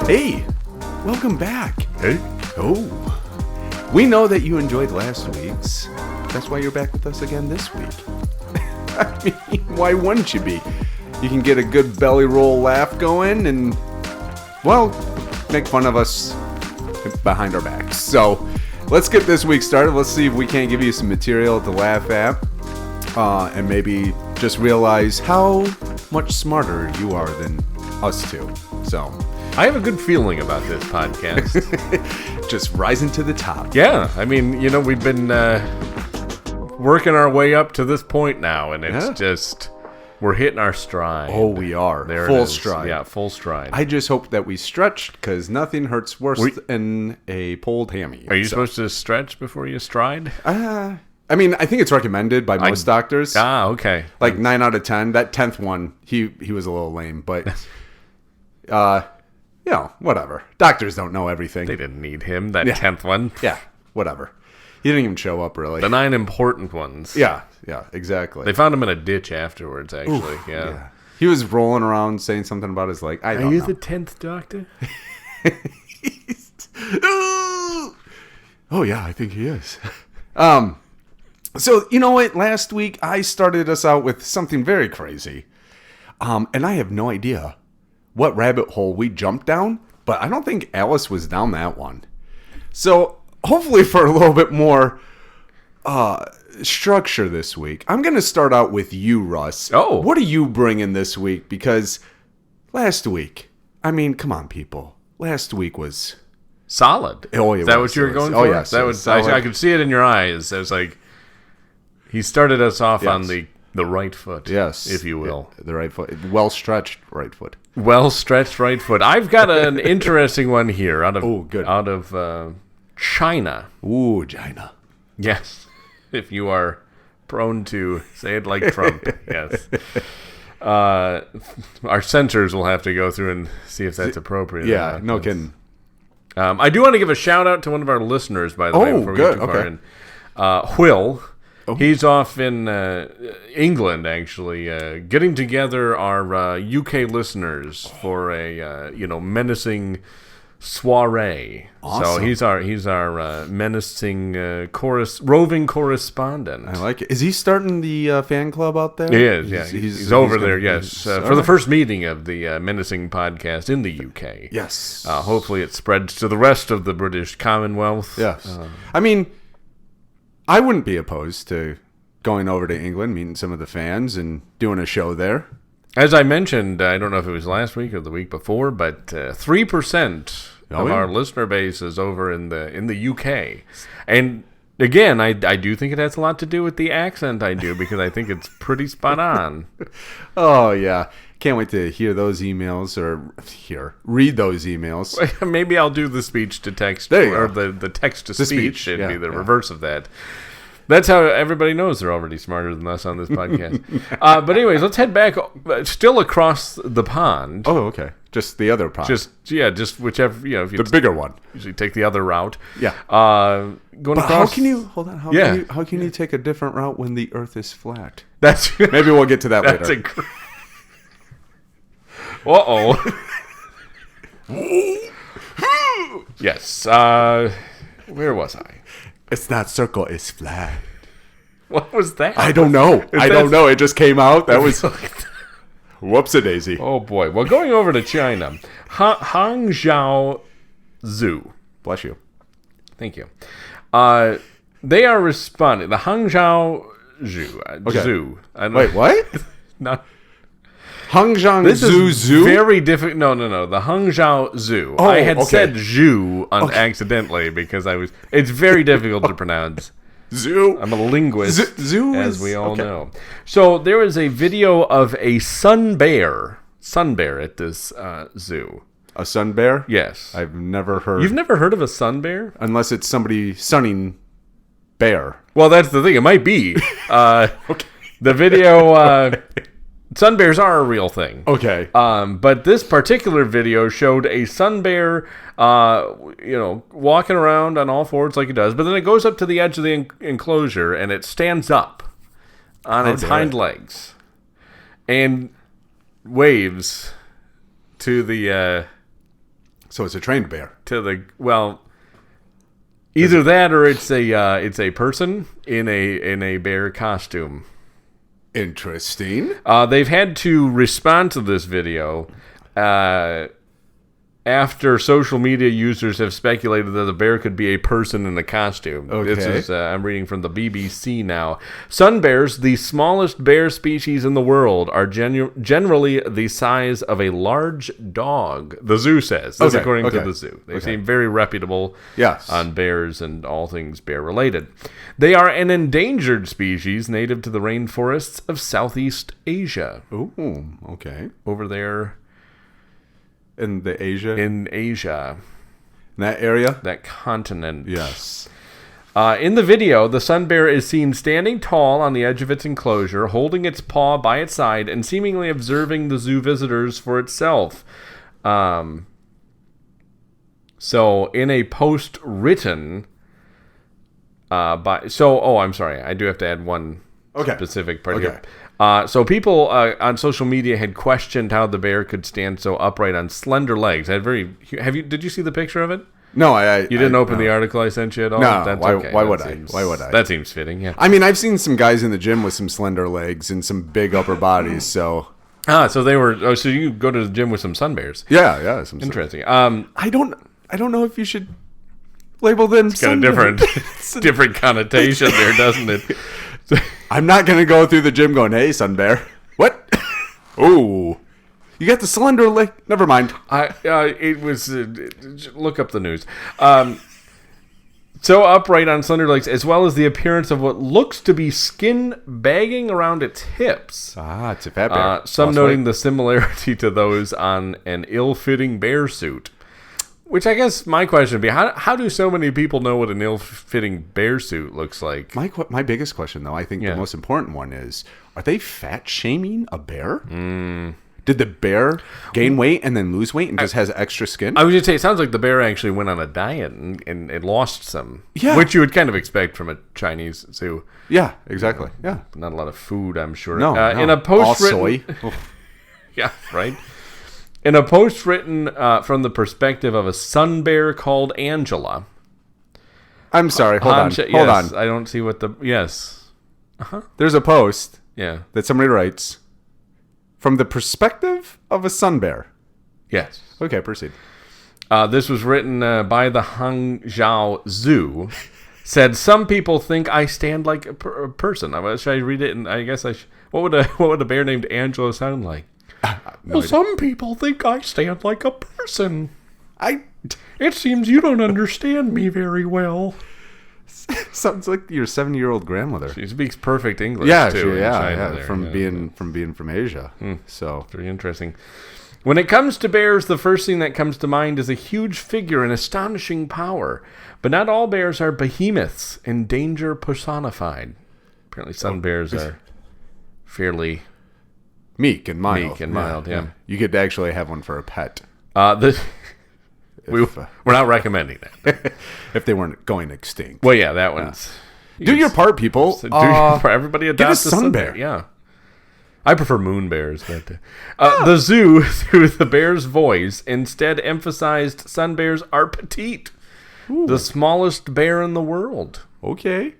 Hey, welcome back. Hey. Oh, we know that you enjoyed last week's. That's why you're back with us again this week. I mean, why wouldn't you be? You can get a good belly roll laugh going and, well, make fun of us behind our backs. So, let's get this week started. Let's see if we can't give you some material to laugh at. And maybe just realize how much smarter you are than us two. So, I have a good feeling about this podcast. just rising to the top. Yeah, I mean, you know, we've been working our way up to this point now, and it's just, we're hitting our stride. Oh, we are. There Full it is. stride. Yeah, full stride. I just hope that we stretched, because nothing hurts worse than a pulled hammy. Are you supposed to stretch before you stride? I mean, I think it's recommended by most doctors. Okay. Like 9 out of 10. That 10th one, he was a little lame, but, you know, whatever. Doctors don't know everything. They didn't need him, that 10th one. Yeah, whatever. He didn't even show up, really. The 9 important ones. Yeah, exactly. They found him in a ditch afterwards, actually. Yeah. He was rolling around saying something about his leg. I don't know. Are you the 10th doctor? Oh, yeah, I think he is. So, you know what? Last week, I started us out with something very crazy. And I have no idea what rabbit hole we jumped down, but I don't think Alice was down that one. So, hopefully for a little bit more structure this week, I'm going to start out with you, Russ. Oh. What are you bringing this week? Because last week, I mean, come on, people. Last week was... solid. Oh, is that what you were going for? Oh, yes. That was, I could see it in your eyes. I was like, he started us off on the right foot, yes, if you will. The right foot. Well-stretched right foot. Well-stretched right foot. I've got an interesting one here out of China. Ooh, China. Yes, if you are prone to say it like Trump. Yes. Our censors will have to go through and see if that's appropriate. Yeah, no kidding. I do want to give a shout out to one of our listeners, by the way, before we get too far in. Will. Oh. He's off in England, actually, getting together our UK listeners for a menacing soiree. Awesome. So he's our menacing roving correspondent. I like it. Is he starting the fan club out there? He is. Yeah, he's over there. Yes, for the first meeting of the menacing podcast in the UK. Yes. Hopefully, it spreads to the rest of the British Commonwealth. Yes. I mean, I wouldn't be opposed to going over to England, meeting some of the fans, and doing a show there. As I mentioned, I don't know if it was last week or the week before, but 3% of our listener base is over in the UK. And again, I do think it has a lot to do with the accent I do, because I think it's pretty spot on. Oh, yeah. Can't wait to hear those emails, or read those emails. Maybe I'll do the speech to text, or the text to speech. It'd be the reverse of that. That's how everybody knows they're already smarter than us on this podcast. But anyways, let's head back, still across the pond. Oh, okay. Just the other pond. Just whichever, if you the bigger one. Usually take the other route. Yeah. Going across. How can you hold on? How can you take a different route when the Earth is flat? Maybe we'll get to that later. Yes. Where was I? It's not circle, it's flat. What was that? I don't know. Don't know. It just came out. That was... Whoops-a-daisy. Oh, boy. Well, going over to China. Hangzhou Zoo. Bless you. Thank you. They are responding. The Hangzhou Zoo. Wait, what? Not... Hangzhou Zoo? Very difficult. No. The Hangzhou Zoo. Oh, I had said Zhu accidentally because it's very difficult to pronounce. Zoo. I'm a linguist, zoo as we all know. So there is a video of a sun bear at this zoo. A sun bear? Yes. I've never heard. You've never heard of a sun bear? Unless it's somebody sunning bear. Well, that's the thing. It might be. Okay. The video... sun bears are a real thing. Okay. But this particular video showed a sun bear, walking around on all fours like it does, but then it goes up to the edge of the enclosure and it stands up on its hind legs and waves to the So it's a trained bear. Either that or it's a person in a bear costume. Interesting. They've had to respond to this video after social media users have speculated that the bear could be a person in a costume. Okay. This is I'm reading from the BBC now. Sun bears, the smallest bear species in the world, are generally the size of a large dog, the zoo says. This is according to the zoo. They seem very reputable on bears and all things bear-related. They are an endangered species native to the rainforests of Southeast Asia. Ooh, okay. Over there... In Asia? In Asia. In that area? That continent. Yes. In the video, the sun bear is seen standing tall on the edge of its enclosure, holding its paw by its side and seemingly observing the zoo visitors for itself. So, in a post written I'm sorry. I do have to add one specific part here. So people on social media had questioned how the bear could stand so upright on slender legs. Did you see the picture of it? No, you didn't open the article I sent you at all? No, that's okay. Why would I? That seems fitting, yeah. I mean, I've seen some guys in the gym with some slender legs and some big upper bodies, so... so they were... so you go to the gym with some sun bears. Yeah. Interesting. I don't know if you should label them It's got a different connotation there, doesn't it? I'm not going to go through the gym going, hey, sun bear. What? Ooh. You got the slender leg? Never mind. It was... look up the news. So upright on slender legs, as well as the appearance of what looks to be skin bagging around its hips. It's a fat bear. Some noting the similarity to those on an ill-fitting bear suit. Which I guess my question would be, how do so many people know what an ill-fitting bear suit looks like? My biggest question, though, I think the most important one is, are they fat-shaming a bear? Did the bear gain weight and then lose weight and just has extra skin? I was going to say, it sounds like the bear actually went on a diet and lost some. Yeah. Which you would kind of expect from a Chinese zoo. Yeah, exactly. Yeah. Not a lot of food, I'm sure. No. In a post-written... All soy. Yeah, right. In a post written from the perspective of a sun bear called Angela. I'm sorry, hold on. I don't see what the... Yes. There's a post that somebody writes from the perspective of a sun bear. Yes. Okay, proceed. This was written by the Hangzhou Zoo. Said, some people think I stand like a person. Should I read it? And I guess what would a bear named Angela sound like? Some people think I stand like a person. It seems you don't understand me very well. Sounds like your 70-year-old grandmother. She speaks perfect English. Too. Being from Asia. So very interesting. When it comes to bears, the first thing that comes to mind is a huge figure and astonishing power. But not all bears are behemoths and danger personified. Apparently, some bears are fairly meek and mild. Yeah. You could actually have one for a pet. We're not recommending that. If they weren't going extinct. Well, yeah, that one's... Do your part, people. Do your part. Everybody adopts a sun bear. Yeah. I prefer moon bears. But, the zoo, through the bear's voice, instead emphasized sun bears are petite. Ooh. The smallest bear in the world. Okay.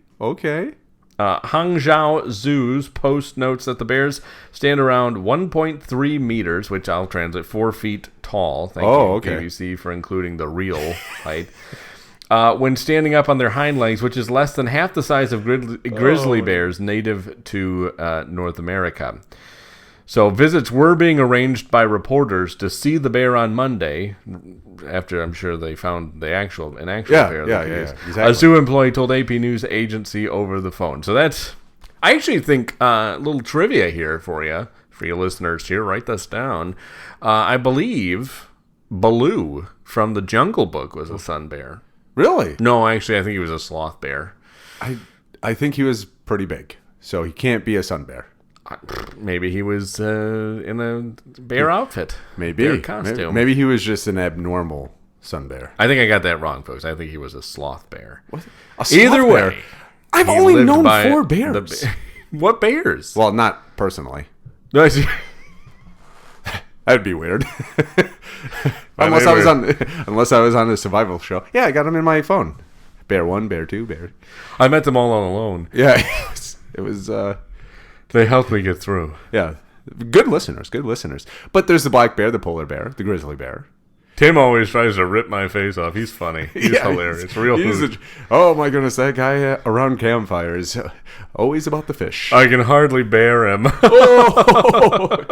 Hangzhou Zoo's post notes that the bears stand around 1.3 meters, which I'll translate 4 feet tall. Thank you, BBC, for including the real height. When standing up on their hind legs, which is less than half the size of grizzly bears native to North America. So visits were being arranged by reporters to see the bear on Monday, after I'm sure they found an actual bear. Exactly. A zoo employee told AP News Agency over the phone. So that's, I actually think, a little trivia here for you listeners here. Write this down. I believe Baloo from the Jungle Book was a sun bear. Really? No, actually, I think he was a sloth bear. I think he was pretty big, so he can't be a sun bear. Maybe he was in a bear outfit. Maybe. Bear costume. Maybe he was just an abnormal sun bear. I think I got that wrong, folks. I think he was a sloth bear. What? Sloth Either bear? way. I've only known 4 bears. What bears? Well, not personally. No, I see. That'd be weird. unless I was on a survival show. Yeah, I got them in my phone. Bear 1, Bear 2, Bear. I met them all on Alone. Yeah, it was. They helped me get through. Yeah, good listeners. But there's the black bear, the polar bear, the grizzly bear. Tim always tries to rip my face off. He's funny. He's hilarious. Oh my goodness, that guy around campfires, always about the fish. I can hardly bear him. Oh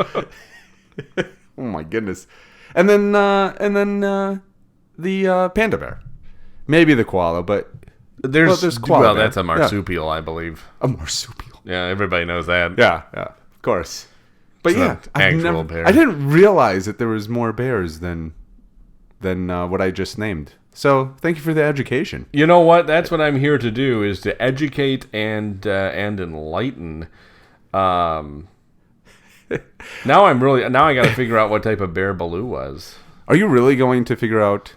my goodness. And then the panda bear. Maybe the koala, but there's koala. Well, that's a marsupial, I believe. A marsupial. Yeah, everybody knows that. Yeah, of course. But it's actual bear. I didn't realize that there was more bears than what I just named. So thank you for the education. You know what? That's what I'm here to do, is to educate and enlighten. Now I got to figure out what type of bear Baloo was. Are you really going to figure out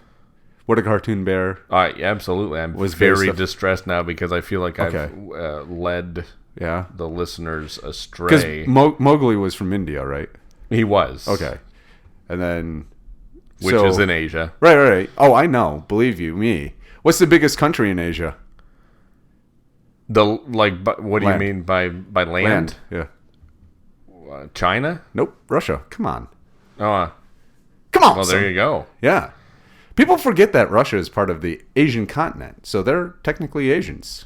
what a cartoon bear? Absolutely. I was very distressed now because I feel like I've led the listeners astray. Because Mowgli was from India, right? He was. Okay. And then... Which is in Asia. Right. Oh, I know. Believe you me. What's the biggest country in Asia? What do you mean by land? Yeah. China? Nope. Russia. Come on. Oh. Come on. Well, there you go. Yeah. People forget that Russia is part of the Asian continent, so they're technically Asians.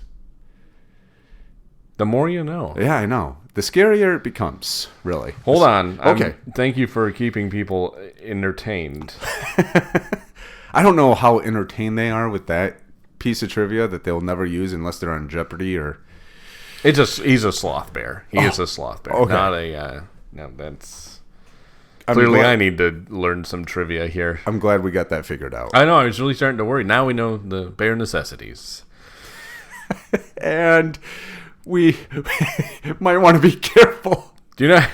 The more you know. Yeah, I know. The scarier it becomes, really. Hold on. Okay. Thank you for keeping people entertained. I don't know how entertained they are with that piece of trivia that they'll never use unless they're on Jeopardy or... He's a sloth bear. He is a sloth bear. Okay. Not a... no, that's... Clearly I need to learn some trivia here. I'm glad we got that figured out. I know. I was really starting to worry. Now we know the bare necessities. And... we might want to be careful. Do you know?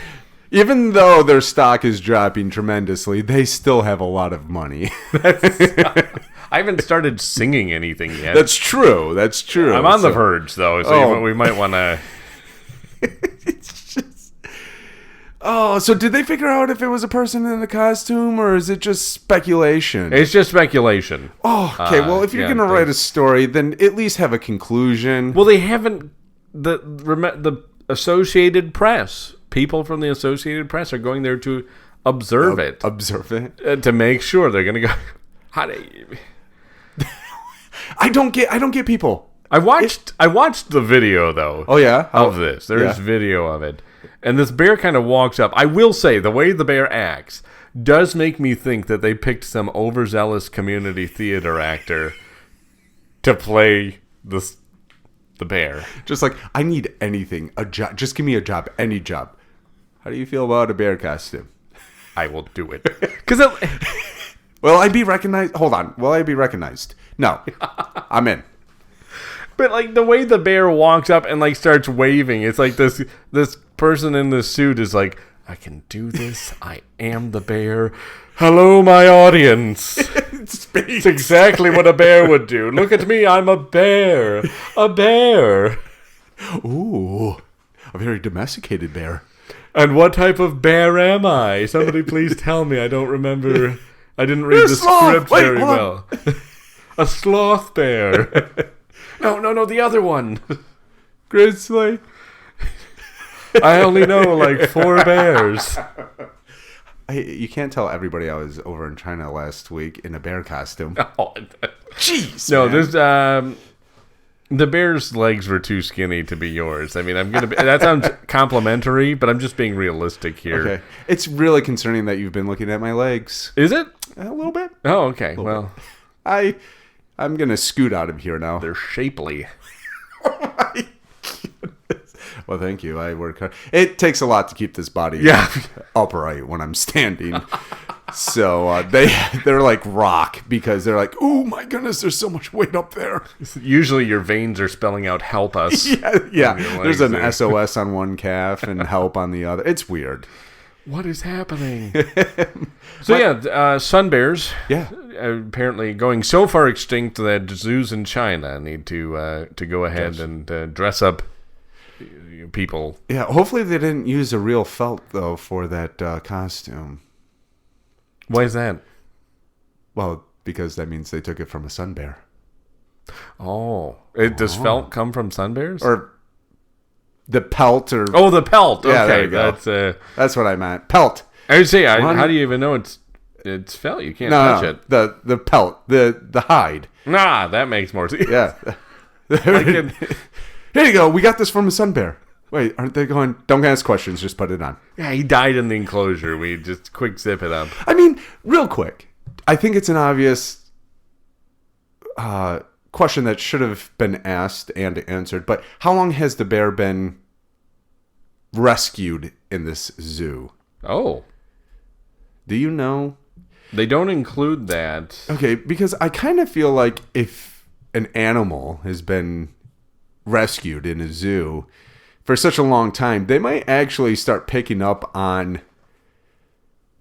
Even though their stock is dropping tremendously, they still have a lot of money. I haven't started singing anything yet. That's true. I'm on the verge, though, so we might want to... So did they figure out if it was a person in a costume, or is it just speculation? It's just speculation. Oh, okay. Well, if you're going to write a story, then at least have a conclusion. Well, they haven't... The Associated Press, people from the Associated Press are going there to observe it. Observe it? To make sure they're going to go... I don't get people. I watched the video, though. Oh, yeah? Of this. There is video of it. And this bear kind of walks up. I will say, the way the bear acts does make me think that they picked some overzealous community theater actor to play the bear. Just like, I need anything. A job. Just give me a job. Any job. How do you feel about a bear costume? I will do it. Because will I be recognized? Hold on. Will I be recognized? No. I'm in. But like the way the bear walks up and like starts waving, it's like this person in this suit is like, I can do this. I am the bear. Hello, my audience. It's exactly what a bear would do. Look at me. I'm a bear. A bear. Ooh, a very domesticated bear. And what type of bear am I? Somebody please tell me. I don't remember. I didn't read the script very well. A sloth bear. No, the other one. Grizzly. I only know like 4 bears. You can't tell everybody I was over in China last week in a bear costume. Oh, jeez. No, there's the bear's legs were too skinny to be yours. I mean, that sounds complimentary, but I'm just being realistic here. Okay. It's really concerning that you've been looking at my legs. Is it? A little bit. Oh, okay. Well, I'm going to scoot out of here now. They're shapely. Oh my goodness. Well, thank you. I work hard. It takes a lot to keep this body upright when I'm standing. So they're like rock because they're like, oh my goodness, there's so much weight up there. Usually your veins are spelling out "help us." Yeah. There's an SOS on one calf and help on the other. It's weird. What is happening? So sun bears. Yeah. Apparently going so far extinct that zoos in China need to go ahead and dress up people. Yeah. Hopefully they didn't use a real felt though for that costume. Why is that? Well, because that means they took it from a sun bear. Oh. Does felt come from sun bears? Or the pelt or... Oh, the pelt. Yeah, okay. there you go. That's what I meant. Pelt. I would say, how do you even know it's felt? You can't touch it. The pelt. The hide. Nah, that makes more sense. Yeah. Here you go. We got this from a sun bear. Wait, aren't they going... Don't ask questions. Just put it on. Yeah, he died in the enclosure. We just quick zip it up. I mean, real quick. I think it's an obvious question that should have been asked and answered. But how long has the bear been rescued in this zoo? Oh. Do you know? They don't include that. Okay, because I kind of feel like if an animal has been rescued in a zoo for such a long time, they might actually start picking up on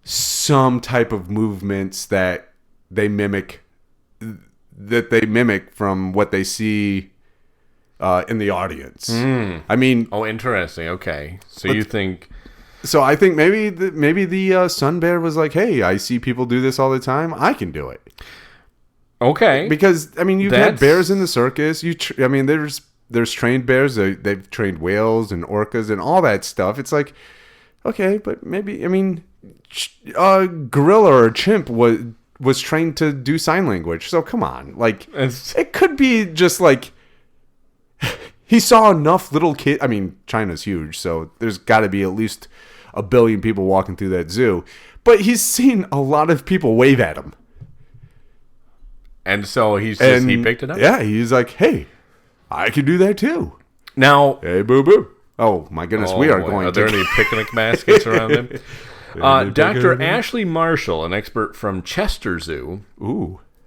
some type of movements that they mimic from what they see in the audience. I mean, oh, interesting. Okay, so you think? So I think maybe the sun bear was like, "Hey, I see people do this all the time. I can do it." Okay, because I mean, you've had bears in the circus. There's trained bears. They've trained whales and orcas and all that stuff. It's like, okay, but maybe a gorilla or a chimp was trained to do sign language. So come on, like it could be just like he saw enough little kids. I mean, China's huge, so there's got to be at least 1 billion people walking through that zoo. But he's seen a lot of people wave at him, and so he picked it up. Yeah, he's like, hey, I can do that too. Now, hey, boo boo. Oh my goodness, we are going. Are there any picnic baskets around him? Dr. Ashley Marshall, an expert from Chester Zoo,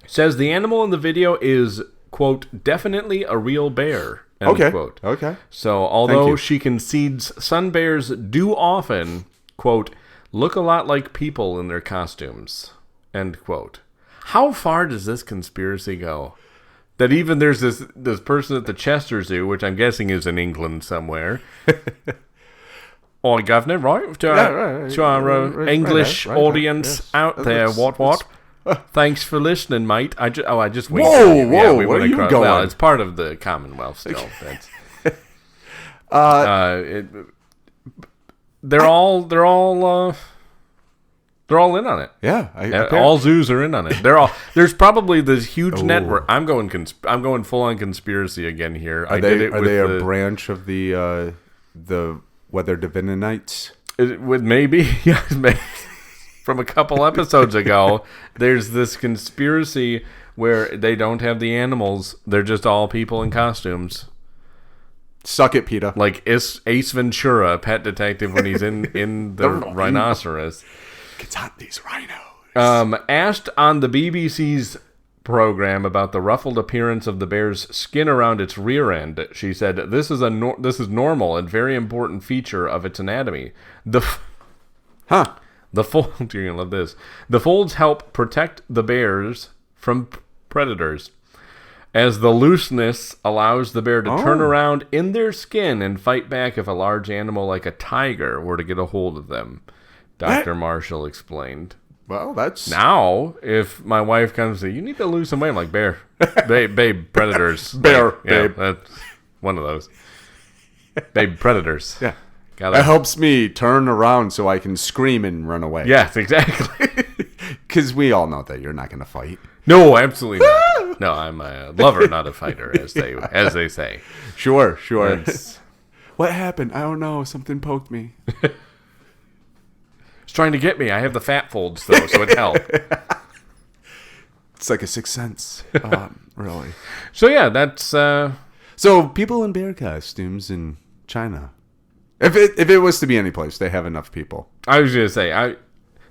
says the animal in the video is, quote, definitely a real bear, end quote. Okay. So, although she concedes sun bears do often, quote, look a lot like people in their costumes, end quote. How far does this conspiracy go? That even there's this person at the Chester Zoo, which I'm guessing is in England somewhere. Or governor, right? To our English audience out there, what? Thanks for listening, mate. I just winked. Whoa, where are you going? Well, it's part of the Commonwealth still. That's, they're all in on it. Yeah, all zoos are in on it. There's probably this huge network. I'm going full on conspiracy again here. Are they a branch of the Weather Divinites? Maybe, yes, maybe. From a couple episodes ago, there's this conspiracy where they don't have the animals; they're just all people in costumes. Suck it, PETA. Like Ace Ventura, Pet Detective, when he's in the rhinoceros. Gets on these rhinos. Asked on the BBC's program about the ruffled appearance of the bear's skin around its rear end, she said, "This is normal and very important feature of its anatomy. The folds, you're gonna love this. The folds help protect the bears from predators, as the looseness allows the bear to turn around in their skin and fight back if a large animal like a tiger were to get a hold of them." Dr. Marshall explained. Well, that's... Now, if my wife comes to, you need to lose some weight, I'm like, babe, predators. Babe. That's one of those. Babe, predators. Yeah. That helps me turn around so I can scream and run away. Yes, exactly. Because we all know that you're not going to fight. No, absolutely not. No, I'm a lover, not a fighter, as they say. Sure. What happened? I don't know. Something poked me. It's trying to get me. I have the fat folds, though, so it helped. It's like a sixth sense. Really. So, yeah, that's... So, people in bear costumes in China. If it was to be any place, they have enough people. I was going to say,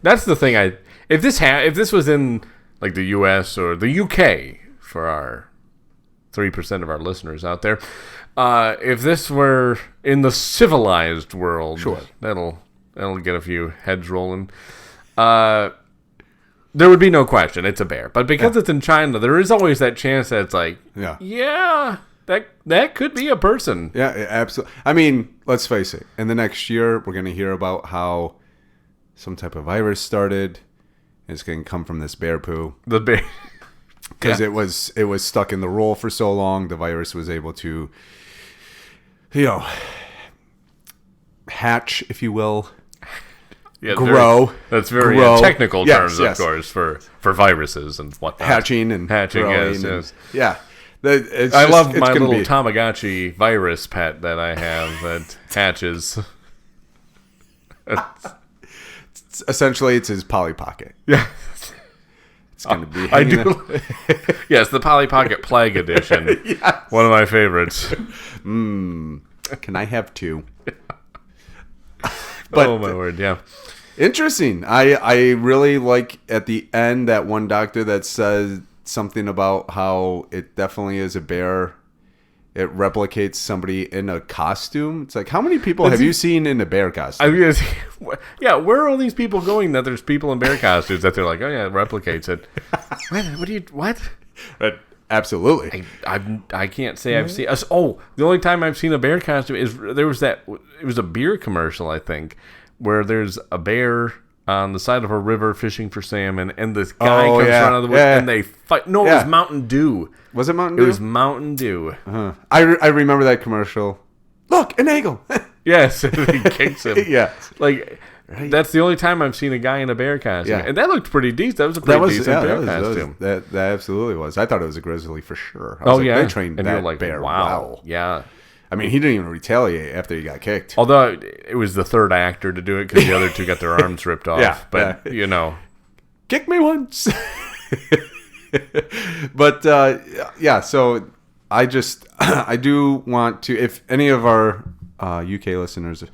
that's the thing. If this was in, like, the U.S. or the UK, for our 3% of our listeners out there, if this were in the civilized world, sure, that'll get a few heads rolling. There would be no question. It's a bear. But because it's in China, there is always that chance that it's like, that could be a person. Yeah, absolutely. I mean, let's face it. In the next year, we're going to hear about how some type of virus started It's going to come from this bear poo. The bear. Because it was stuck in the roll for so long, the virus was able to, hatch, if you will. Yeah, grow. That's very technical terms, of course, for viruses and whatnot. Hatching and growing. Yes. Yeah. I love my little Tamagotchi virus pet that I have that hatches. Essentially, it's his Polly Pocket. Yeah. It's going to be I do. Yes, the Polly Pocket Plague Edition. Yes. One of my favorites. Can I have 2? But, oh, my word, yeah. Interesting. I really like at the end that one doctor that says something about how it definitely is a bear. It replicates somebody in a costume. It's like, how many people have you seen in a bear costume? Yeah, where are all these people going that there's people in bear costumes that they're like, oh yeah, it replicates it. What? Absolutely. I can't say I've seen. The only time I've seen a bear costume is it was a beer commercial, I think, where there's a bear on the side of a river fishing for salmon, and this guy comes out of the woods and they fight. No, it was Mountain Dew. Was it Mountain Dew? It was Mountain Dew. Uh-huh. I remember that commercial. Look, an eagle. Yes, he kicks him. Yeah, that's the only time I've seen a guy in a bear costume, and that looked pretty decent. That was a pretty decent bear costume. That absolutely was. I thought it was a grizzly for sure. They trained and that bear well. Yeah. I mean, he didn't even retaliate after he got kicked. Although it was the third actor to do it because the other two got their arms ripped off. Kick me once. But so I do want to, if any of our UK listeners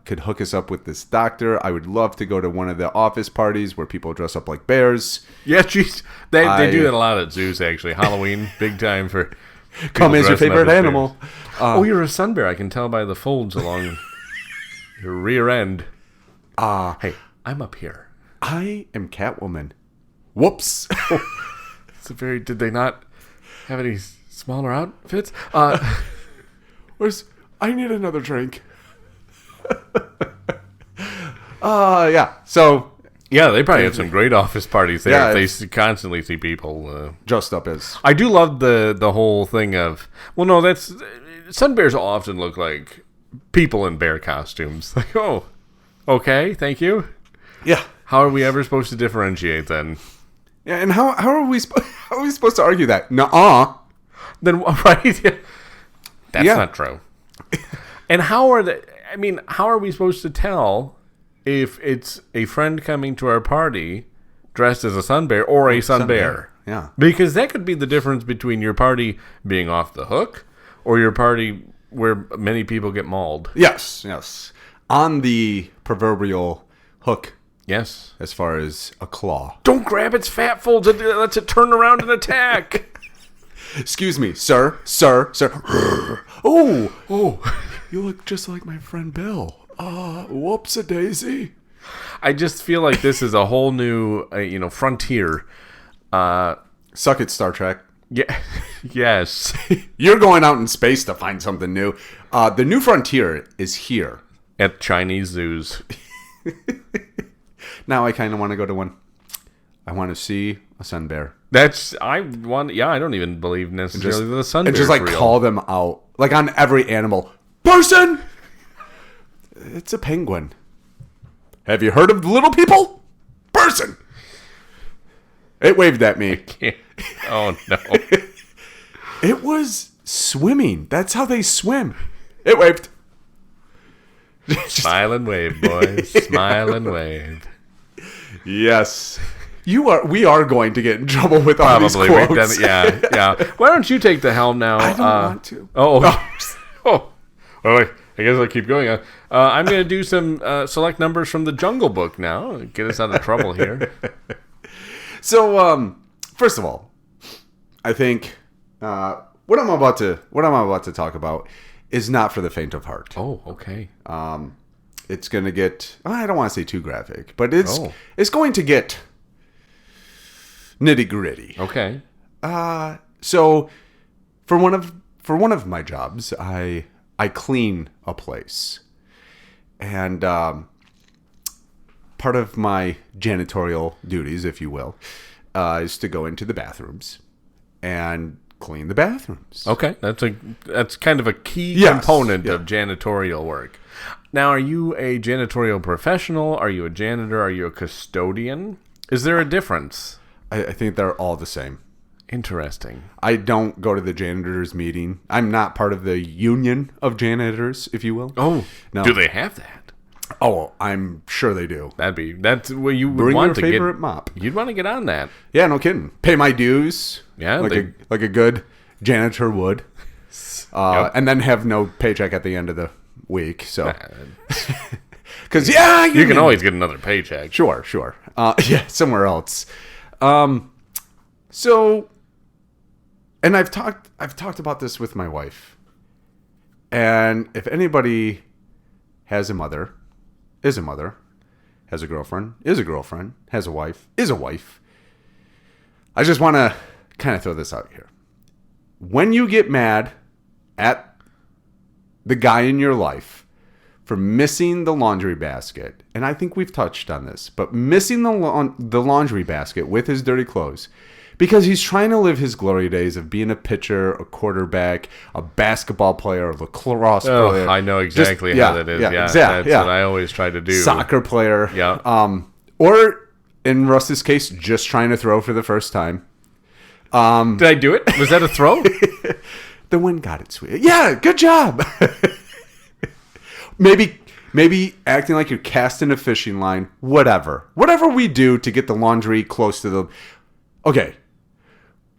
could hook us up with this doctor, I would love to go to one of the office parties where people dress up like bears. Yeah, geez. They do that a lot at zoos, actually. Halloween, big time for... Come as your favorite animal. You're a sun bear. I can tell by the folds along your rear end. Hey, I'm up here. I am Catwoman. Whoops. Did they not have any smaller outfits? I need another drink. So... Yeah, they probably have some great office parties there if they constantly see people dressed up as... I do love the whole thing of... Well, no, that's... Sun bears often look like people in bear costumes. Like, oh, okay, thank you. Yeah. How are we ever supposed to differentiate then? Yeah, and how are we supposed to argue that? Nuh-uh. Then, right? That's not true. And how are we supposed to tell... if it's a friend coming to our party dressed as a sun bear or a sun bear? Yeah. Because that could be the difference between your party being off the hook or your party where many people get mauled. Yes. On the proverbial hook. Yes. As far as a claw. Don't grab its fat folds. It lets it turn around and attack. Excuse me, sir. Oh, you look just like my friend Bill. Whoops-a-daisy. I just feel like this is a whole new, frontier. Suck it, Star Trek. Yeah. Yes. You're going out in space to find something new. The new frontier is here. At Chinese zoos. Now I kind of want to go to one. I want to see a sun bear. I don't even believe necessarily that a sun bear and just like real. Call them out. Like on every animal. Person! It's a penguin. Have you heard of the little people? Person! It waved at me. Oh, no. It was swimming. That's how they swim. It waved. Smile and wave, boys. Smile and wave. Yes. We are going to get in trouble with all these quotes. We've done it. Yeah. Why don't you take the helm now? I don't want to. Wait. I guess I'll keep going. I'm going to do some select numbers from the Jungle Book now. Get us out of trouble here. So, first of all, I think what I'm about to talk about is not for the faint of heart. Oh, okay. It's going to get... I don't want to say too graphic, but it's going to get nitty gritty. Okay. So, for one of my jobs, I clean a place. And part part of my janitorial duties, if you will, is to go into the bathrooms and clean the bathrooms. Okay, that's kind of a key component of janitorial work. Now, are you a janitorial professional? Are you a janitor? Are you a custodian? Is there a difference? I think they're all the same. Interesting. I don't go to the janitors meeting. I'm not part of the union of janitors, if you will. Oh, no. Do they have that? Oh, I'm sure they do. That's where you would Bring want your to favorite get. mop. You'd want to get on that. Yeah, no kidding. Pay my dues. Yeah, like a good janitor would. And then have no paycheck at the end of the week. So, because you can always get another paycheck. Sure. Somewhere else. So, and I've talked about this with my wife. And if anybody has a mother, is a mother, has a girlfriend, is a girlfriend, has a wife, is a wife, I just want to kind of throw this out here. When you get mad at the guy in your life for missing the laundry basket, and I think we've touched on this, but missing the laundry basket with his dirty clothes because he's trying to live his glory days of being a pitcher, a quarterback, a basketball player, a lacrosse player. I know exactly how that is. Yeah, exactly. That's what I always try to do. Soccer player. Yeah. Or in Russ's case, just trying to throw for the first time. Did I do it? Was that a throw? The wind got it, sweet. Yeah, good job. Maybe acting like you're casting a fishing line. Whatever we do to get the laundry close to the. Okay,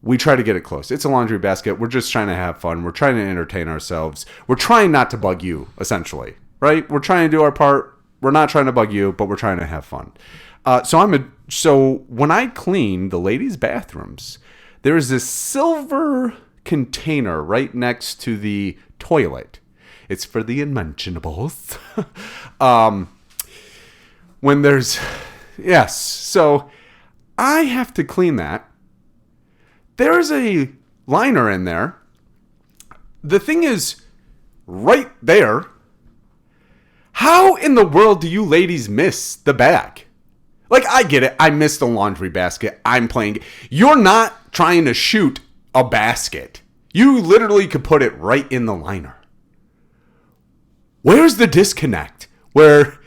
we try to get it close. It's a laundry basket. We're just trying to have fun. We're trying to entertain ourselves. We're trying not to bug you, essentially, right? We're trying to do our part. We're not trying to bug you, but we're trying to have fun. So when I clean the ladies' bathrooms, there is this silver container right next to the toilet. It's for the unmentionables. When there's... Yes. So I have to clean that. There's a liner in there. The thing is, right there. How in the world do you ladies miss the bag? Like, I get it. I missed the laundry basket. I'm playing. You're not trying to shoot a basket. You literally could put it right in the liner. Where's the disconnect? Where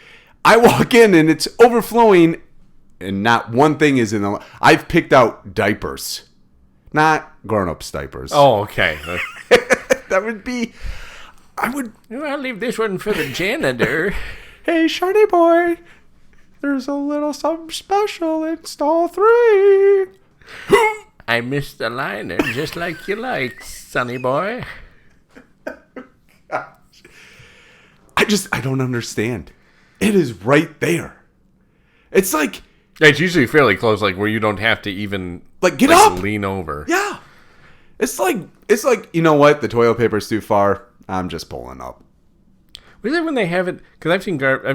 I walk in and it's overflowing and not one thing is in the... I've picked out diapers. Not grown-ups diapers. Oh, okay. That would be... I'll leave this one for the janitor. Hey, Shardy boy. There's a little something special in stall 3. I missed the liner just like you like, sonny boy. Gosh. I don't understand. It is right there. It's like... It's usually fairly close, like where you don't have to even... Like, get up! Lean over. Yeah. It's like, you know what? The toilet paper's too far. I'm just pulling up. Was it when they have it? Because I've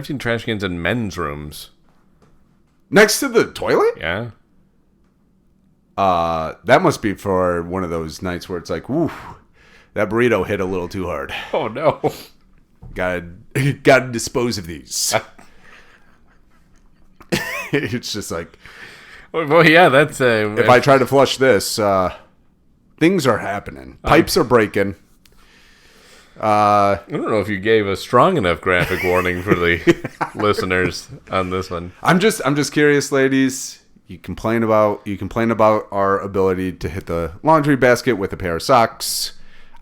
seen trash cans in men's rooms. Next to the toilet? Yeah. That must be for one of those nights where it's like, ooh, that burrito hit a little too hard. Oh, no. Gotta dispose of these. It's just like... Well, yeah, that's... if I try to flush this, things are happening. Pipes are breaking. I don't know if you gave a strong enough graphic warning for the listeners on this one. I'm just curious, ladies. You complain about our ability to hit the laundry basket with a pair of socks.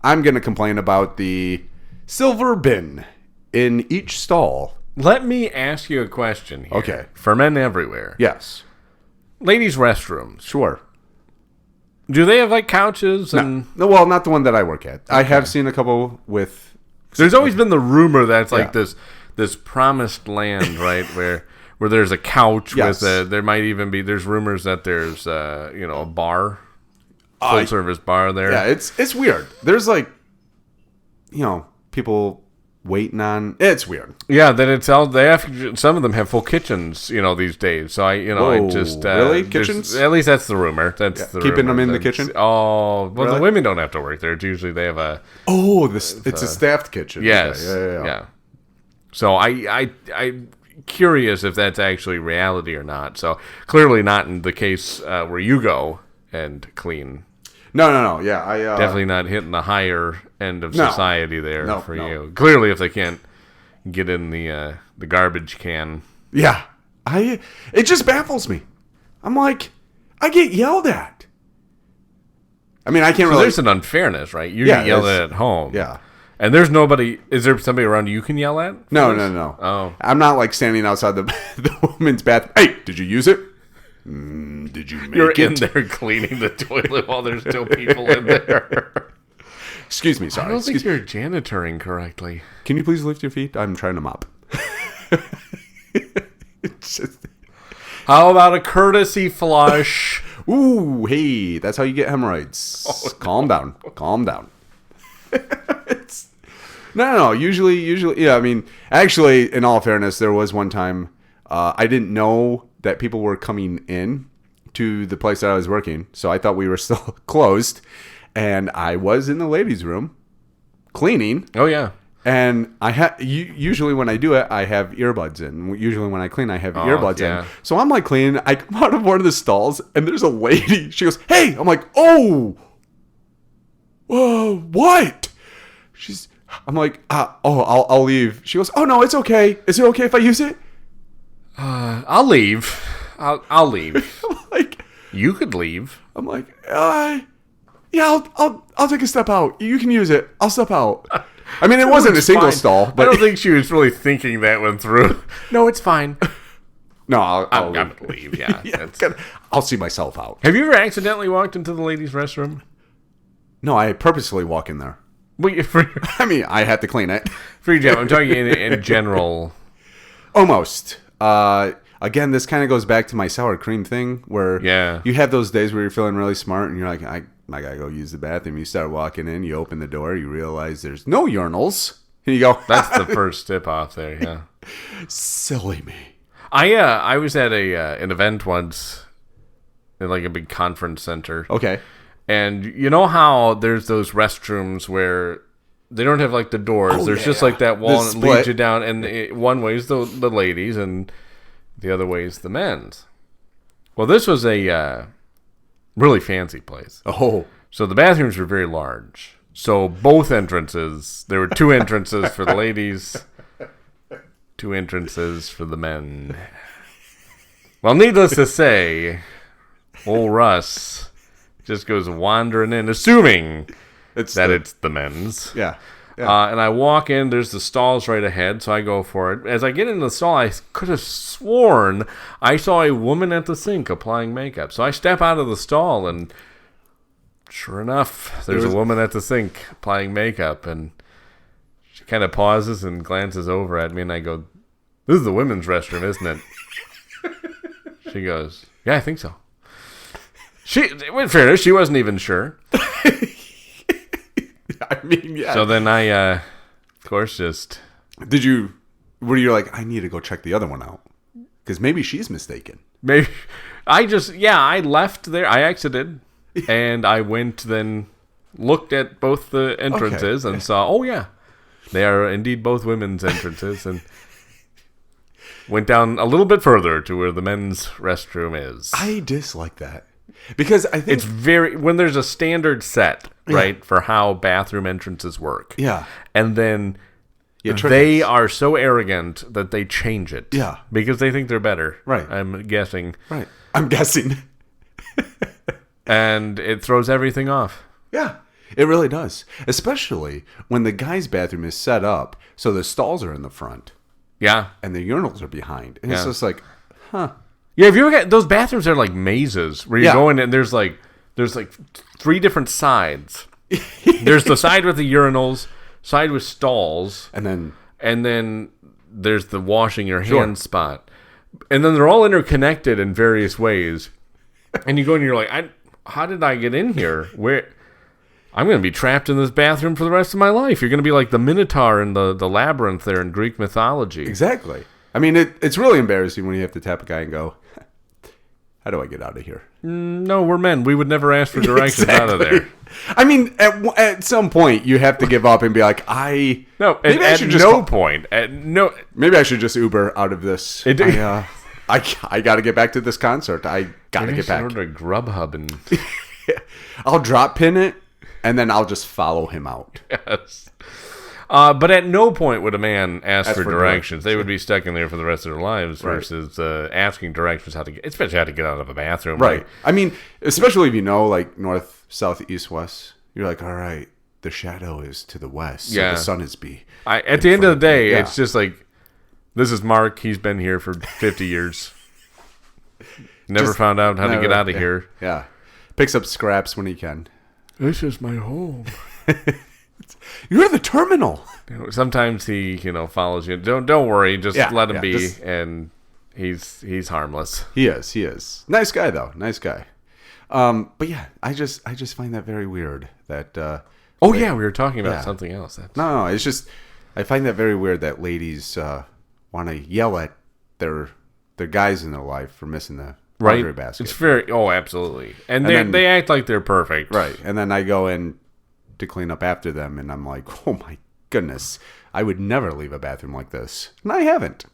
I'm going to complain about the silver bin in each stall. Let me ask you a question here. Okay. For men everywhere. Yes. Ladies' restrooms. Sure. Do they have like couches and... No, well, not the one that I work at. Okay. I have seen a couple with... There's always been the rumor that it's like this promised land, right, where there's a couch with there might even be... There's rumors that there's a bar, full service bar there. Yeah, it's weird. There's like, people waiting on... It's weird. Yeah, that it's all... some of them have full kitchens, these days. So really? Kitchens? At least that's the rumor. That's the keeping rumor. them in the kitchen? Oh, well, really? The women don't have to work there. It's usually they have a... Oh, it's a staffed kitchen. Yes. Yeah. So I curious if that's actually reality or not. So clearly not in the case where you go and clean. No. Yeah, I definitely not hitting the higher end of society there for you. Clearly, if they can't get in the garbage can. Yeah, it just baffles me. I'm like, I get yelled at. I mean, I can't really. There's an unfairness, right? You get yelled at home. Yeah. And there's nobody. Is there somebody around you can yell at? No. Oh. I'm not like standing outside the woman's bathroom. Hey, did you use it? Did you make You're it? in there cleaning the toilet while there's still people in there. Excuse me, sorry. I don't think you're janitoring correctly. Can you please lift your feet? I'm trying to mop. How about a courtesy flush? Ooh, hey, that's how you get hemorrhoids. Oh, calm down. No. Usually, yeah. I mean, actually, in all fairness, there was one time I didn't know that people were coming in to the place that I was working, so I thought we were still closed, and I was in the ladies' room cleaning. Oh yeah. And usually when I do it, I have earbuds in. Usually when I clean, I have earbuds in. So I'm like cleaning. I come out of one of the stalls, and there's a lady. She goes, "Hey!" I'm like, "Oh, whoa, what?" I'm like, I'll leave. She goes, "Oh no, it's okay. Is it okay if I use it?" I'll leave. I'll leave. I'm like, you could leave. I'm like, yeah, I'll take a step out. You can use it. I'll step out. I mean, it wasn't a single stall. But I don't think she was really thinking that one through. No, it's fine. No, I'll leave. Yeah, I'll see myself out. Have you ever accidentally walked into the ladies' restroom? No, I purposely walk in there. I mean, I had to clean it. For your job, I'm talking in general. Almost. Again, this kind of goes back to my sour cream thing, where you have those days where you're feeling really smart, and you're like, I gotta go use the bathroom. You start walking in, you open the door, you realize there's no urinals, and you go, that's the first tip off there. Yeah. Silly me. I was at an event once in like a big conference center. Okay. And you know how there's those restrooms where they don't have like the doors. There's just like that wall and it leads you down. And one way is the ladies and the other way is the men's. Well, this was a really fancy place. Oh. So the bathrooms were very large. So both entrances, there were two entrances for the ladies, two entrances for the men. Well, needless to say, old Russ just goes wandering in, assuming it's the men's. Yeah. And I walk in, there's the stalls right ahead, so I go for it. As I get into the stall, I could have sworn I saw a woman at the sink applying makeup. So I step out of the stall, and sure enough, there's a woman at the sink applying makeup, and she kind of pauses and glances over at me, and I go, "This is the women's restroom, isn't it?" She goes, "Yeah, I think so." In fairness, she wasn't even sure. I mean, yeah. So then I, of course, just... Were you like, I need to go check the other one out? Because maybe she's mistaken. Maybe. I left there. I exited. And I went then looked at both the entrances and saw, oh yeah, they are indeed both women's entrances. And went down a little bit further to where the men's restroom is. I dislike that. Because I think it's when there's a standard set, right, for how bathroom entrances work. Yeah. And then they are so arrogant that they change it. Yeah. Because they think they're better. Right. I'm guessing. Right. I'm guessing. And it throws everything off. Yeah. It really does. Especially when the guy's bathroom is set up so the stalls are in the front. Yeah. And the urinals are behind. And it's just like, huh. Yeah, have you ever got those bathrooms are like mazes where you go in and there's like three different sides. There's the side with the urinals, side with stalls, and then there's the washing your hands spot. And then they're all interconnected in various ways. And you go and you're like, how did I get in here? I'm going to be trapped in this bathroom for the rest of my life. You're going to be like the Minotaur in the labyrinth there in Greek mythology. Exactly. I mean, it's really embarrassing when you have to tap a guy and go, how do I get out of here? No, we're men. We would never ask for directions out of there. I mean, at some point, you have to give up and be like, maybe I should just Uber out of this. I got to get back to this concert. I got to get back. Order Grubhub and I'll drop pin it, and then I'll just follow him out. Yes. But at no point would a man ask for directions. They would be stuck in there for the rest of their lives versus asking directions especially how to get out of a bathroom. Right. I mean, especially if you know, like, north, south, east, west. You're like, all right, the shadow is to the west, so the sun is at the end of the day, it's just like, this is Mark. He's been here for 50 years. Never found out how to get out of here. Yeah. Picks up scraps when he can. This is my home. You're the terminal. Sometimes he, follows you. Don't worry. Just let him be, and he's harmless. He is. Nice guy though. Nice guy. But yeah, I just find that very weird. That. We were talking about something else. No. It's just I find that very weird that ladies want to yell at their guys in their life for missing the laundry basket. It's absolutely. And they act like they're perfect. Right. And then I go in to clean up after them, and I'm like, oh my goodness, I would never leave a bathroom like this, and I haven't.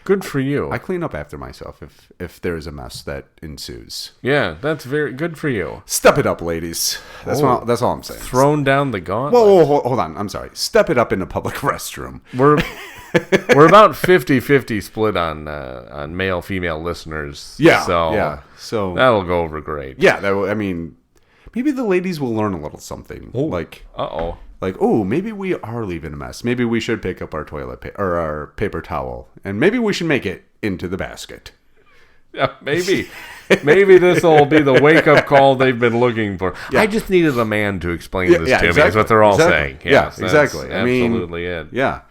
Good for you. I clean up after myself if there is a mess that ensues. Yeah, that's very good for you. Step it up, ladies. That's all I'm saying. Thrown down the gauntlet. Whoa, hold on. I'm sorry. Step it up in a public restroom. We're about 50-50 split on male female listeners. Yeah. So that'll go over great. Yeah. Maybe the ladies will learn a little something. Maybe we are leaving a mess. Maybe we should pick up our toilet or our paper towel, and maybe we should make it into the basket. Yeah, maybe this will be the wake up call they've been looking for. Yeah. I just needed a man to explain this to me. That's what they're all saying. Yes, exactly. Absolutely it. Yeah.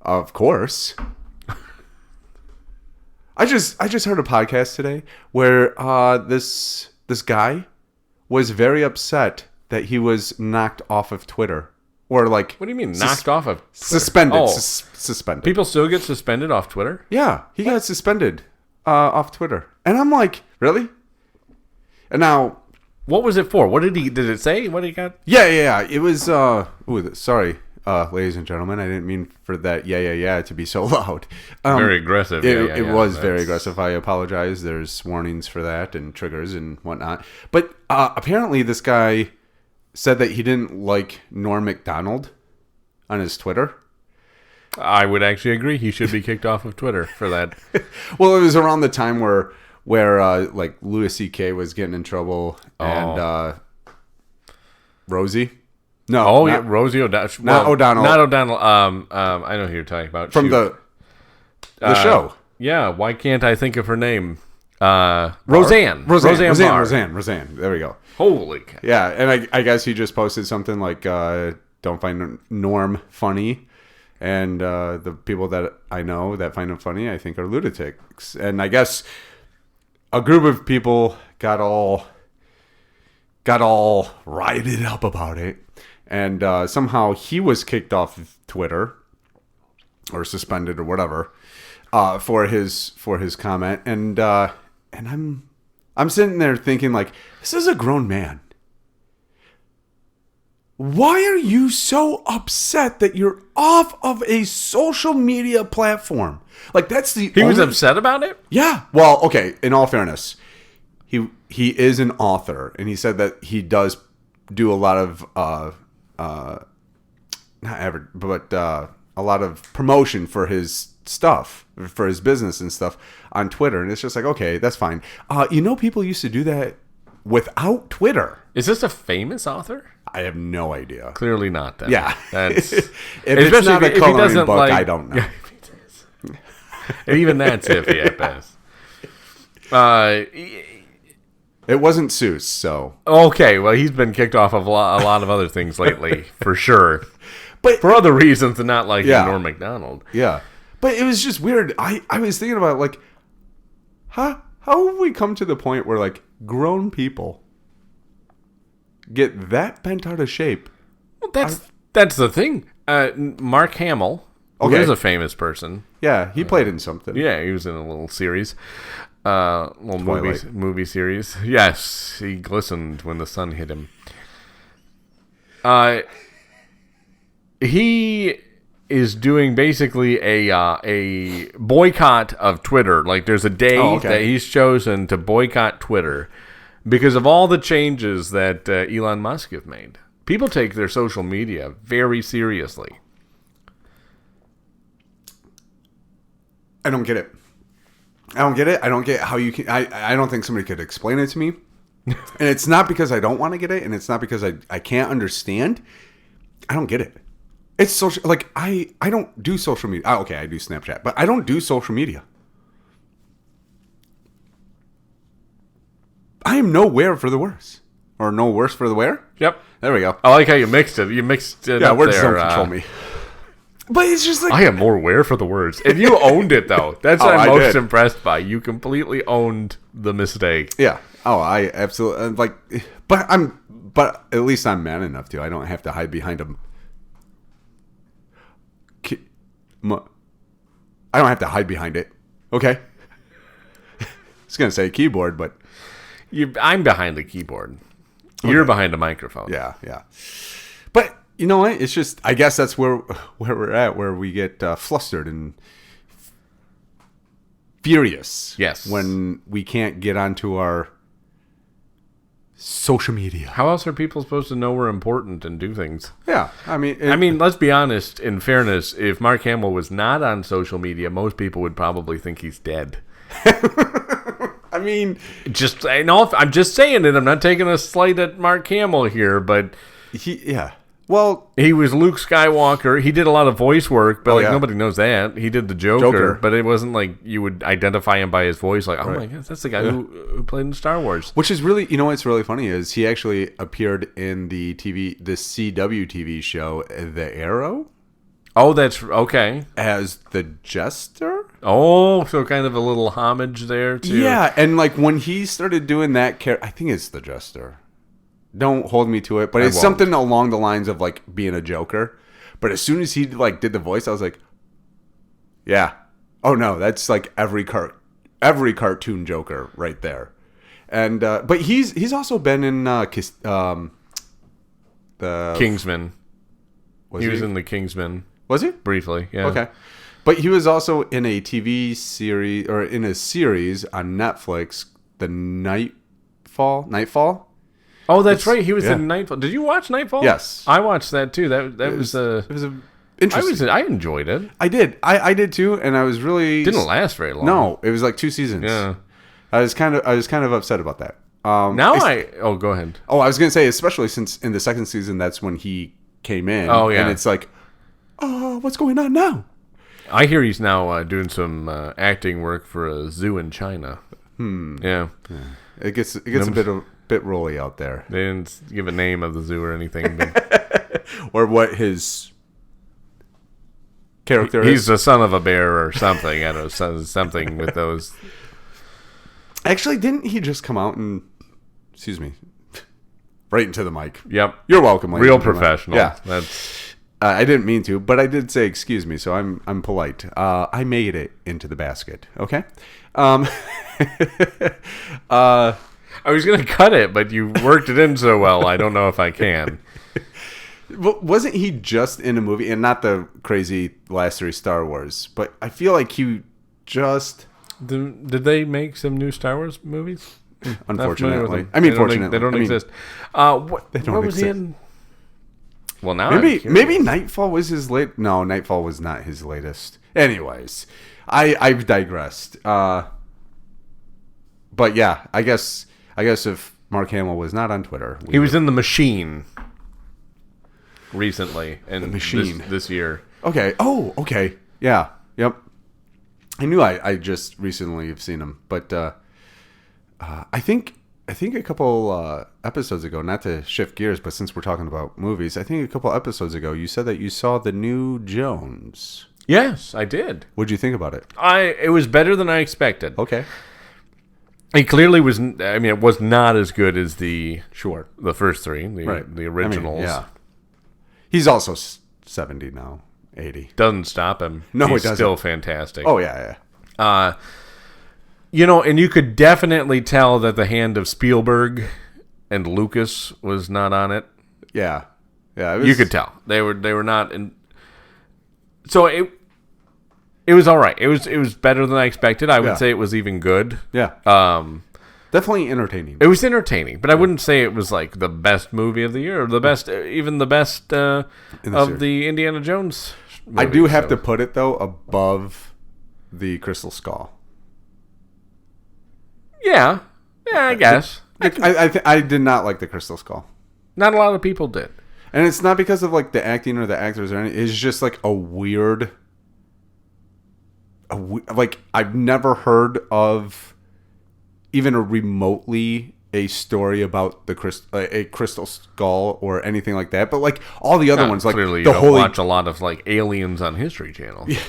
Of course. I just heard a podcast today where this guy was very upset that he was knocked off of Twitter. Or like... What do you mean, knocked off of Twitter? Suspended. Suspended. People still get suspended off Twitter? Yeah, he got suspended off Twitter. And I'm like, really? And now... What was it for? Did it say what he got? Yeah. It was... sorry, ladies and gentlemen. I didn't mean for that yeah to be so loud. Very aggressive. It was very aggressive. I apologize. There's warnings for that and triggers and whatnot. But apparently this guy said that he didn't like Norm Macdonald on his Twitter. I would actually agree. He should be kicked off of Twitter for that. Well, it was around the time where like Louis C.K. was getting in trouble and Rosie. No, Rosie O'Donnell. Not O'Donnell. Not O'Donnell. I know who you're talking about. From the show. Yeah, why can't I think of her name? Roseanne. Roseanne. There we go. Holy cow. Yeah, and I guess he just posted something like, don't find Norm funny. And the people that I know that find him funny, I think, are lunatics. And I guess a group of people got all rioted up about it. And somehow he was kicked off of Twitter or suspended or whatever for his comment. And I'm sitting there thinking, like, this is a grown man. Why are you so upset that you're off of a social media platform? Like, that's the He was upset about it? Yeah. Well, okay, in all fairness, he is an author, and he said that he does do a lot of a lot of promotion for his stuff, for his business and stuff on Twitter. And it's just like, okay, that's fine. People used to do that without Twitter. Is this a famous author? I have no idea. Clearly not, then. Yeah. That's, if it's not a coloring book, I don't know. Even that's iffy at best. It wasn't Seuss, so... Okay, well, he's been kicked off of a lot of other things lately, for sure. But for other reasons than not liking Norm Macdonald. Yeah. But it was just weird. I was thinking about, like, how have we come to the point where, like, grown people get that bent out of shape? Well, that's the thing. Mark Hamill, who is a famous person. Yeah, he played in something. Yeah, he was in a little series. Well, movie series. Yes, he glistened when the sun hit him. He is doing basically a boycott of Twitter. Like, there's a day that he's chosen to boycott Twitter because of all the changes that Elon Musk have made. People take their social media very seriously. I don't get it. I don't get how you can. I don't think somebody could explain it to me. And it's not because I don't want to get it, and it's not because I can't understand. I don't get it. It's social. Like, I don't do social media. Okay, I do Snapchat, but I don't do social media. I am nowhere for the worse. Or no worse for the wear? Yep. There we go. I like how you mixed it. You mixed it up words there. don't control me. But it's just like... I am more aware for the words. And you owned it, though. That's what I'm most impressed by. You completely owned the mistake. Yeah. Oh, I absolutely... Like, but at least I'm man enough to. I don't have to hide behind a... I don't have to hide behind it. Okay? I was going to say keyboard, but... I'm behind the keyboard. You're behind a microphone. Yeah. But you know what? It's just, I guess that's where we're at, where we get flustered and furious. Yes. When we can't get onto our social media. How else are people supposed to know we're important and do things? Yeah. I mean, let's be honest. In fairness, if Mark Hamill was not on social media, most people would probably think he's dead. I mean, I'm just saying it. I'm not taking a slight at Mark Hamill here, but well, he was Luke Skywalker. He did a lot of voice work, but nobody knows that. He did the Joker, but it wasn't like you would identify him by his voice. Like, oh my God, that's the guy who played in Star Wars. Which is really, what's really funny is he actually appeared in the CW TV show The Arrow. Oh, that's okay. As the Jester? Oh, so kind of a little homage there, too. Yeah, and like when he started doing that character, I think it's the Jester. Don't hold me to it, but it's something along the lines of like being a Joker. But as soon as he like did the voice, I was like, yeah. Oh no, that's like every cartoon Joker right there. And but he's also been in the Kingsman. He was in the Kingsman. Was he? Briefly, yeah. Okay. But he was also in a TV series, or in a series on Netflix, the Nightfall. Oh, that's right. He was in Nightfall. Did you watch Nightfall? Yes. I watched that too. It was interesting. I enjoyed it. I did. I did too, and I was really... Didn't last very long. No, it was like 2 seasons. Yeah. I was kind of upset about that. Go ahead. Oh, I was going to say, especially since in the second season, that's when he came in. Oh, yeah. And it's like, what's going on now? I hear he's now doing some acting work for a zoo in China. Yeah. It gets a bit rolly out there. They didn't give a name of the zoo or anything. But or what his character is. He's the son of a bear or something. I don't know, something with those. Actually, didn't he just come out and... Excuse me. Right into the mic. Yep. You're welcome. Real professional. Yeah. That's... I didn't mean to, but I did say excuse me, so I'm polite. I made it into the basket. Okay. I was gonna cut it, but you worked it in so well. I don't know if I can. Wasn't he just in a movie, and not the crazy last 3 Star Wars? But I feel like he just... Did they make some new Star Wars movies? Unfortunately, I mean, fortunately, they don't exist. What was he in? Well, now maybe Nightfall was his late. No, Nightfall was not his latest. Anyways, I've digressed. But yeah, I guess if Mark Hamill was not on Twitter, he was in The Machine recently, and The Machine this year. Okay. Oh, okay. Yeah. Yep. I knew I just recently have seen him, but I think a couple episodes ago, not to shift gears, but since we're talking about movies, I think a couple episodes ago you said that you saw the new Jones. Yes, I did. What'd you think about it? It was better than I expected. Okay. It clearly was. I mean, it was not as good as the first 3, the originals. Yeah. He's also 70 now, 80. Doesn't stop him. No, He's it doesn't. Still fantastic. Oh yeah. And you could definitely tell that the hand of Spielberg and Lucas was not on it. Yeah. You could tell they were not in. So it was all right. It was better than I expected. I would say it was even good. Yeah. Definitely entertaining. It was entertaining, but I wouldn't say it was like the best movie of the year or the best of the Indiana Jones movies. I do have to put it though above the Crystal Skull. Yeah, I guess. I did not like the Crystal Skull. Not a lot of people did. And it's not because of like the acting or the actors or anything. It's just like a weird. Like I've never heard of even remotely a story about a crystal skull or anything like that. But like all the other ones, like clearly you don't watch a lot of like Aliens on History Channel. Yeah.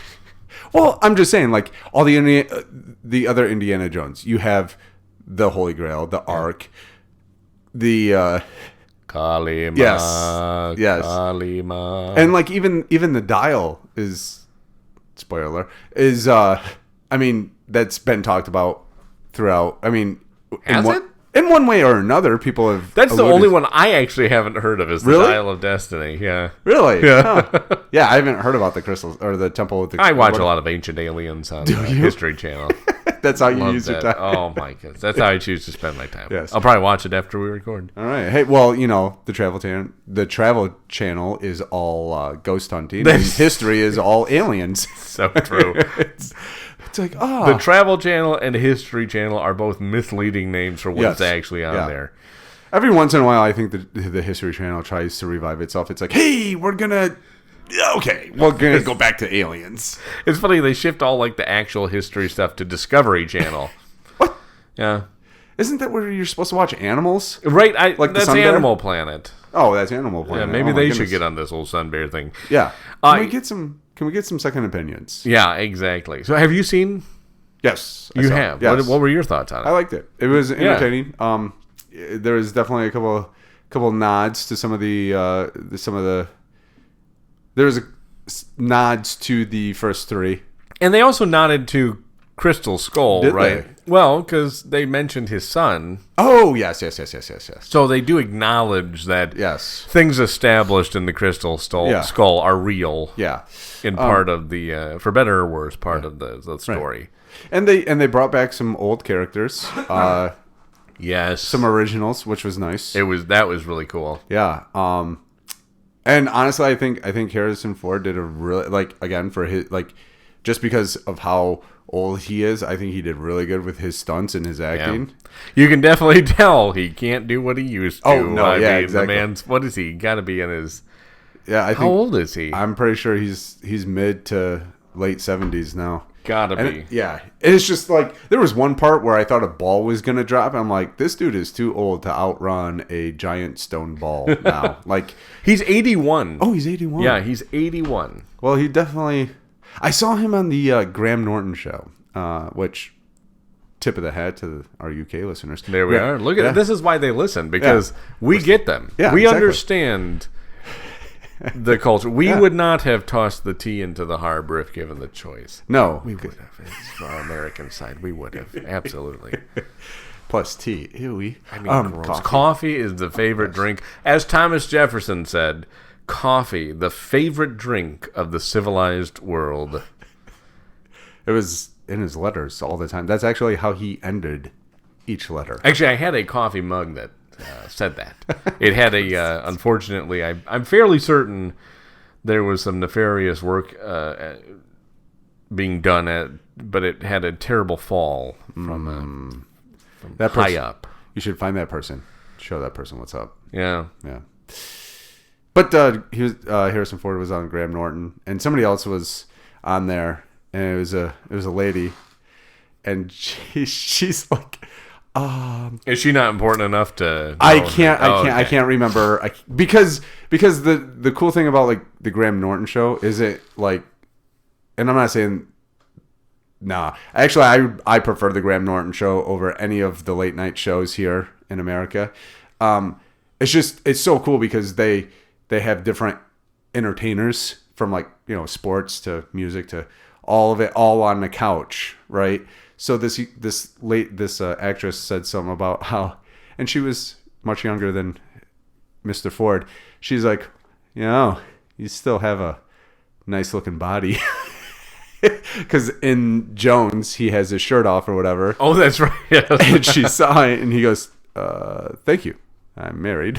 Well, I'm just saying, like all the other Indiana Jones, you have the Holy Grail, the Ark, the Kalima. Yes. Kalima. And like even the Dial is, spoiler, is that's been talked about throughout. I mean, in one way or another, people have. That's the only one I actually haven't heard of. Is the Dial of Destiny? Yeah. Really? Yeah. Huh. Yeah, I haven't heard about the crystals or the Temple of the. I watch a lot of Ancient Aliens on History Channel. That's how you use your time. Oh my goodness, that's how I choose to spend my time. Yes. I'll probably watch it after we record. All right. Hey, well, the Travel Channel is all ghost hunting, and History is all aliens. So true. It's like, the Travel Channel and History Channel are both misleading names for what's actually on there. Every once in a while, I think the History Channel tries to revive itself. It's like, hey, we're gonna go back to aliens. It's funny they shift all like the actual history stuff to Discovery Channel. What? Yeah. Isn't that where you're supposed to watch animals? Right. That's Animal Planet. Oh, that's Animal Planet. Yeah, maybe they should get on this whole Sun Bear thing. Yeah. Can we get some second opinions? Yeah, exactly. So have you seen? Yes. You have? Yes. What were your thoughts on it? I liked it. It was entertaining. There was definitely a couple nods to some of the there was nods to the first three. And they also nodded to Crystal Skull, Did right? They? Well, because they mentioned his son. Oh, yes. So they do acknowledge that things established in the Crystal Skull are real. Yeah. In part of the, for better or worse, part of the story. Right. And they brought back some old characters. Yes. Some originals, which was nice. That was really cool. Yeah. And honestly, I think Harrison Ford did a really, again, for his, just because of how old he is, I think he did really good with his stunts and his acting. Yeah. You can definitely tell he can't do what he used to. Oh, no, exactly. The man's, what is he? Got to be in his... Yeah, how old is he? I'm pretty sure he's mid to late 70s now. Gotta be. Yeah. It's just there was one part where I thought a ball was going to drop. I'm like, this dude is too old to outrun a giant stone ball now. He's 81. Oh, he's 81. Yeah, he's 81. Well, he definitely... I saw him on the Graham Norton show, which... Tip of the hat to our UK listeners. There we are. Look at it. This is why they listen, because we get them. Yeah, we understand the culture. We would not have tossed the tea into the harbor if given the choice. No. We would have. It's for our American side. We would have. Absolutely. Plus tea. Ew. I mean, coffee is the favorite drink. As Thomas Jefferson said, coffee, the favorite drink of the civilized world. It was in his letters all the time. That's actually how he ended each letter. Actually, I had a coffee mug that said that. It had a, unfortunately, I'm fairly certain there was some nefarious work being done but it had a terrible fall from that high up. You should find that person. Show that person what's up. Yeah. Yeah. But Harrison Ford was on Graham Norton, and somebody else was on there. And it was a lady, and she's like, is she not important enough to? I can't remember because the cool thing about the Graham Norton show is it and I'm not saying, nah, actually I prefer the Graham Norton show over any of the late night shows here in America. It's so cool because they have different entertainers from sports to music to all of it all on the couch, right? So this actress said something about how, and she was much younger than Mr. Ford. She's like, you still have a nice looking body. Because in Jones, he has his shirt off or whatever. Oh, that's right. Yes. And she saw it, and he goes, "Thank you. I'm married."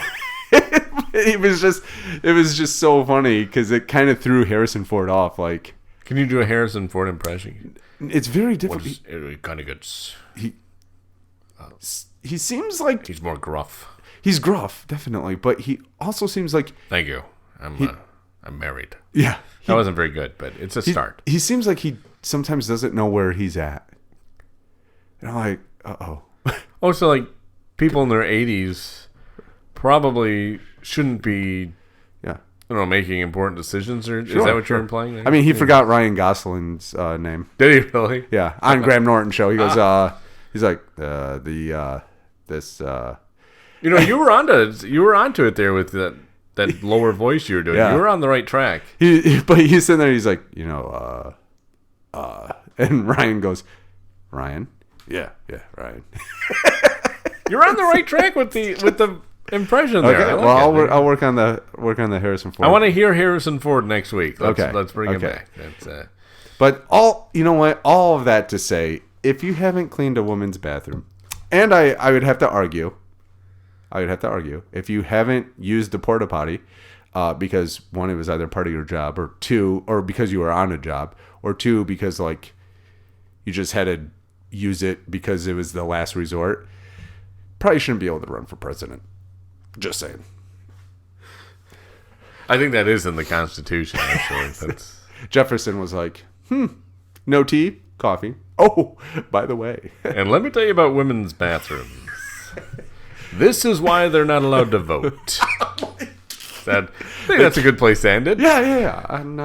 It was just so funny because it kind of threw Harrison Ford off. Like, can you do a Harrison Ford impression? It's very difficult. It kind of gets. He seems like he's more gruff. He's gruff, definitely, but he also seems like. Thank you. I'm married. Yeah. That wasn't very good, but it's a start. He seems like he sometimes doesn't know where he's at. And I'm like, uh-oh. Oh, so like people in their 80s probably shouldn't be, making important decisions, or is that what you're implying there? I mean, he forgot Ryan Gosling's name. Did he really? Yeah, on Graham Norton show. He goes, he's like, this... you were onto it there with that lower voice you were doing. Yeah. You were on the right track. But he's sitting there, he's like, and Ryan goes, Ryan? Yeah, Ryan. You're on the right track with the impression there. Okay, I'll work on the Harrison Ford. I want to hear Harrison Ford next week. Let's bring it back. But all of that to say, if you haven't cleaned a woman's bathroom, and I would have to argue, if you haven't used the porta potty, because one, it was either part of your job, or two, or because you were on a job, or two, because like you just had to use it because it was the last resort, probably shouldn't be able to run for president. Just saying. I think that is in the Constitution, actually. Jefferson was like, no tea, coffee. Oh, by the way. And let me tell you about women's bathrooms. This is why they're not allowed to vote. I think that's a good place to end it. Yeah. And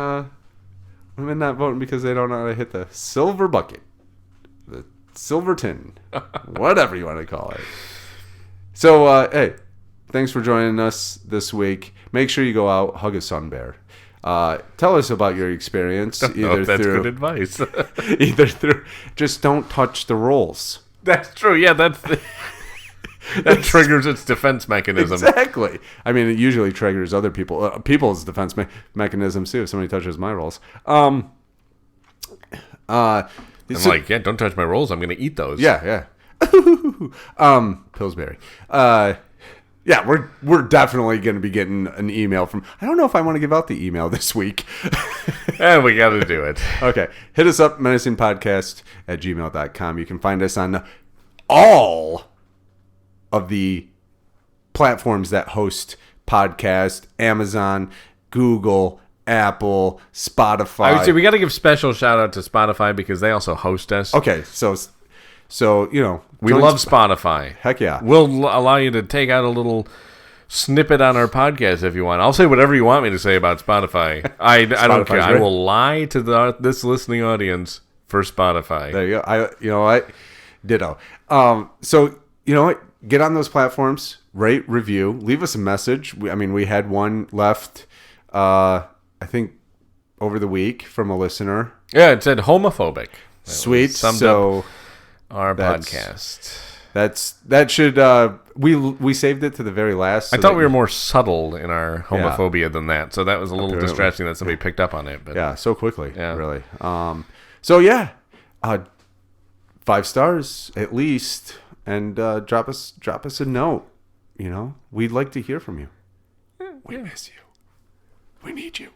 women not voting because they don't know how to hit the silver bucket. The silver tin. Whatever you want to call it. So, hey, thanks for joining us this week. Make sure you go out, hug a sun bear. Tell us about your experience. That's good advice. Either through, just don't touch the rolls. That's true. Yeah, that triggers its defense mechanism. Exactly. I mean, it usually triggers other people's defense mechanisms too. If somebody touches my rolls, I'm like, don't touch my rolls. I'm going to eat those. Yeah. Pillsbury. Yeah, we're definitely going to be getting an email from. I don't know if I want to give out the email this week. And we got to do it. Okay, hit us up, menacingpodcast@gmail.com. You can find us on all of the platforms that host podcasts: Amazon, Google, Apple, Spotify. I would say we got to give special shout out to Spotify because they also host us. Okay, so we love Spotify. Heck yeah, we'll allow you to take out a little snippet on our podcast if you want. I'll say whatever you want me to say about Spotify. I don't care. Great. I will lie to this listening audience for Spotify. There you go. You know what? Ditto. So you know what? Get on those platforms, rate, review, leave us a message. We had one left, I think, over the week from a listener. Yeah, it said homophobic. Sweet. So our podcast. That should we saved it to the very last. So I thought we were more subtle in our homophobia than that, so that was a little distressing that somebody picked up on it. But yeah, so quickly, really. So yeah, 5 stars at least. And drop us a note. We'd like to hear from you. We miss you. We need you.